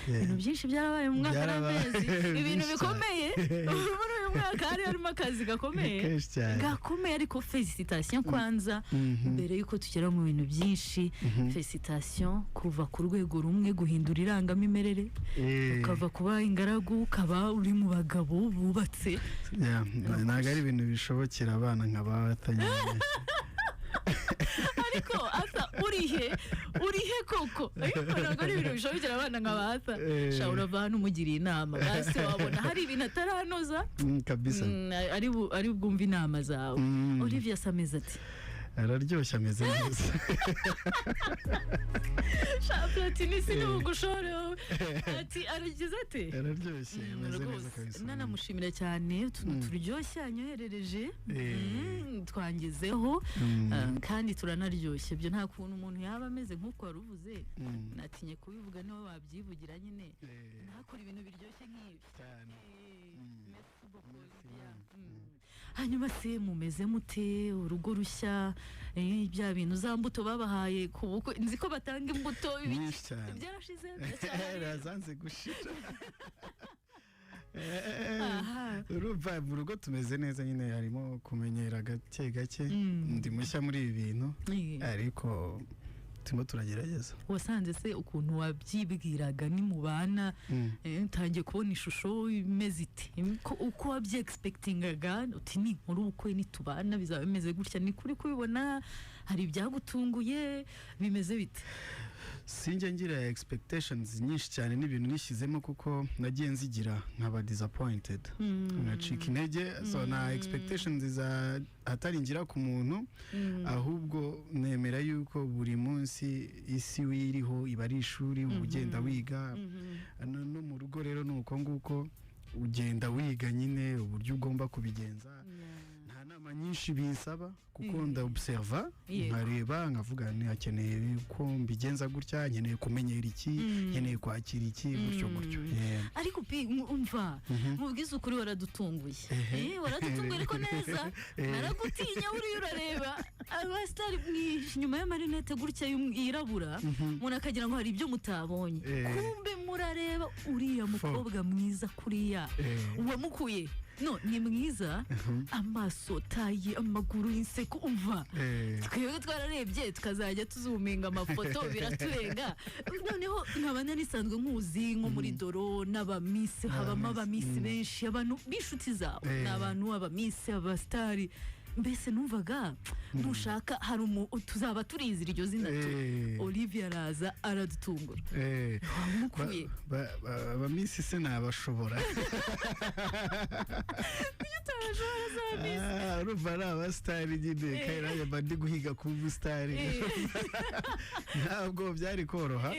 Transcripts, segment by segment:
ibintu byinshi byarabaye mu mwaka n'amezi ibintu bikomeye muri uyu mwaka harimo akazi gakomeye ariko felicitation kwanza mbere yuko tugera mu bintu byinshi felicitation kuva ku rwego rumwe guhindura irangamimerere ukava kuba ingaragu ukaba uri mu bagabo bubatse ntabwo ari ibintu bishobokera abana nk'abatanye ariko asa urihe koko ntabwo ari ibintu bishobokera abana nk'abata shawura abantu umugiriye inama basi wabona hari ibintu ataranoza kabisa ari bwumve inama zawe Olivia Sameza ati araryoshye ameze neza Platini sinugushore ati aragize ati araryoshye ameze neza kabisa nanamushimira cyane utuntu turyoshye anyoherereje twangezeho kandi turanaryoshye byo nta kuntu umuntu yaba ameze nk'uko waruvuze natinye kubivuga niho babyivugira nyine ntakora ibintu biryoshye nk'ibi cyane hanyuma se mumeze mute urugo rushya bya bintu za mbuto babahaye ku bukwe nzi ko batanga imbuto byarashize razanze gushira urumva mu rugo tumeze neza nyine harimo kumenyera gake gake ndi mushya muri ibi bintu ariko turimo turagerageza wasanze se ukuntu wabyibwiraga ni mu bana ntangiye kubona ishusho imeze iti uko wabyi-expectingaga uti ni muri ubukwe nitubana bizaba bimeze gutya ni kuri kubibona hari ibyagutunguye bimeze bite sinjye ngira expectations nyinshi cyane n'ibintu nishyizemo kuko nagiye nzigira nkaba disappointed ngacika intege so na expectations atari ngira ku muntu ahubwo nemera yuko buri munsi isi wiriho iba ari ishuri ugenda wiga no mu rugo rero nuko nguko ugenda wiga nyine uburyo ugomba kubigenza nta nama nyinshi binsaba kuko ndaobserva nkareba nkavuga ntihakeneye ko mbigenza gutya nkeneye kumenyera iki nkeneye kwakira iki gutyo ariko umva mubwiza ukuri waradutunguye waradutunguye ariko neza naragutinya uriya urareba abasitari nyuma y'amarinete gutya yirabura umuntu akagira ngo hari ibyo mutabonye kumbe murareba uriya mukobwa mwiza kuriya wamukuye no ni mwiza amaso tayi amaguru inseko umva twebwe twararebye tukazajya tuzuminga amafoto biraturenga noneho nkabanya nisanzwe nkuzi nko muri doro n'abamisi habamo abamisi benshi abantu b'inshuti zawe n'abantu abamisi abastari mbese numvaga nushaka hari tuzaba turizira iryo zina Olivia araza aradutungura wamukuye abamisi se nabashobora urumva ari abasitari nyine kandi nanjye mba ndi guhiga ku busitari ntabwo byari koroha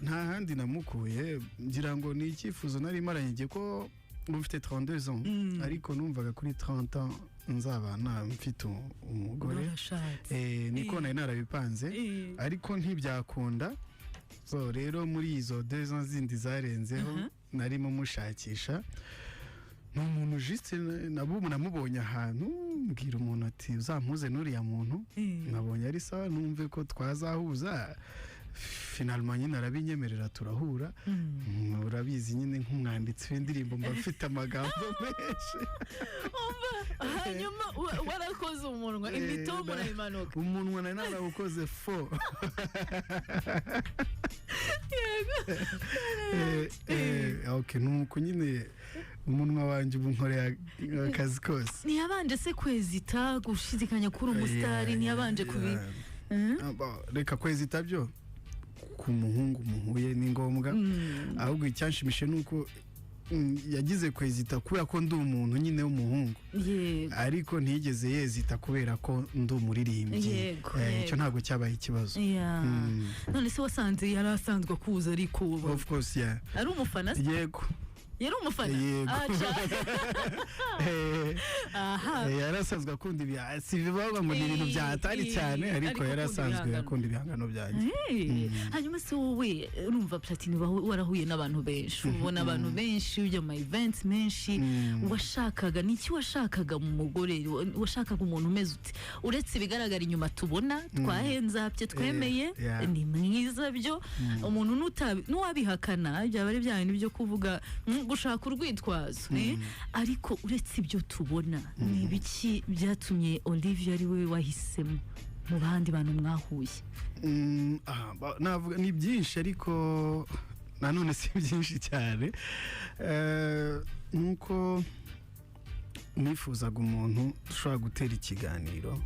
nta handi namukuye ngira ngo ni icyifuzo nari maranye ko mufite 32 ans ariko numvaga kuri 30 ans nzabana mfite umugore niko nari narabipanze ariko ntibyakunda so rero muri izo 2 ans zindi zarenzeho narimo mushakisha n'umuntu juste namubonye ahantu mbwira umuntu ati uzampuze n'uriya muntu nabonye ari sawa numve ko twazahuza finalement nyine arabinyemerera turahura urabizi nyine nk'umwanditsi w'indirimbo mba mfite amagambo menshi hanyuma warakoze umunwa imitomo murayimanuka umunwa nari narawukoze fo okay nuko nyine umunwa wanjye ubu nkoreye akazi kose ntiyabanje se kwezita gushidikanya kuri umusitari ntiyabanje kubi reka kwezita byo ku muhungu muhuye ni ngombwa ahubwo icyanshimishe nuko yagize kwezita kubera ko ndi umuntu nyine w'umuhungu ariko ntiyigeze yezita kubera ko ndi umuririmbyi icyo ntabwo cyabaye ikibazo none se wasanze yari asanzwe akuza ariko of course ari umufana yego yari umufana Yego. aca aha yarasanzwe akunda si bibaho ngo ni ibintu byatari cyane ariko yarasanzwe akunda ibihangano byanjye. hanyuma se wowe urumva Platini warahuye n'abantu benshi ubona abantu benshi ujya mu events menshi washakaga niki washakaga mu mugore washakaga umuntu umeze uti uretse ibigaragara inyuma tubona twahenzapye twemeye ni mwiza byo umuntu n'uwabihakana byaba ari bya bintu byo kuvuga gushaka urwitwazo ariko uretse ibyo tubona ni ibiki byatumye Olivia ari we wahisemo mu bandi bantu mwahuye? navuga ni byinshi ariko nanone si byinshi cyane, nuko nifuzaga umuntu dushobora gutera ikiganiro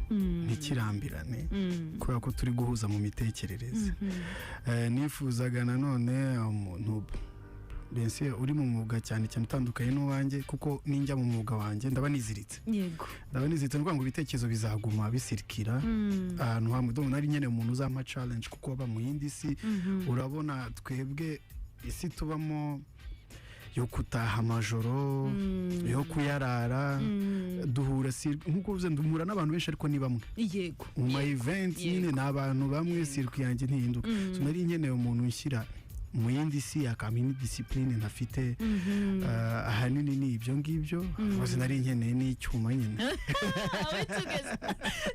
ntikirambirane kubera ko turi guhuza mu mitekerereze. Nifuzaga nanone umuntu bense uri mu mwuga cyane cyane utandukanye n'uwanjye, kuko ninjya mu mwuga wanjye ndaba niziritse. Yego, ndaba niziritse ngo ibitekerezo bizaguma bisirikira ahantu hamwe. Ndumva nari nyene umuntu uzampa challenge kuko aba mu yindi si. Urabona twebwe isi tubamo yo kutaha amajoro, yo kuyarara, duhura nkuko uvuze ndumura n'abantu benshi ariko ni bamwe. Yego, mu ma events nyine n'abantu bamwe, circuit yanjye ntihinduka. So nari nkeneye umuntu ushyira mu yindi si akamini discipline ntafite. Ahanini ni ibyo ngibyo, bose nari nkeneye n'icyuma nyine.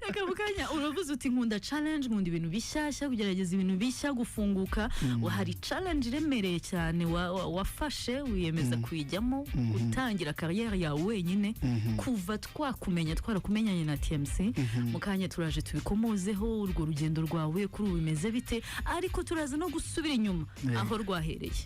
Reka mukanya uravuze uti nkunda challenge, nkunda ibintu bishyashya, kugerageza ibintu bishya, gufunguka. Hari challenge iremereye cyane wafashe wiyemeza kuyijyamo, utangira kariyeri yawe wenyine, kuva twarakumenyanye na TMC. Mukanya turaje tubikomozeho urwo rugendo rwawe kuri ubu bimeze bite, ariko turaza no gusubira inyuma aho rwahereye.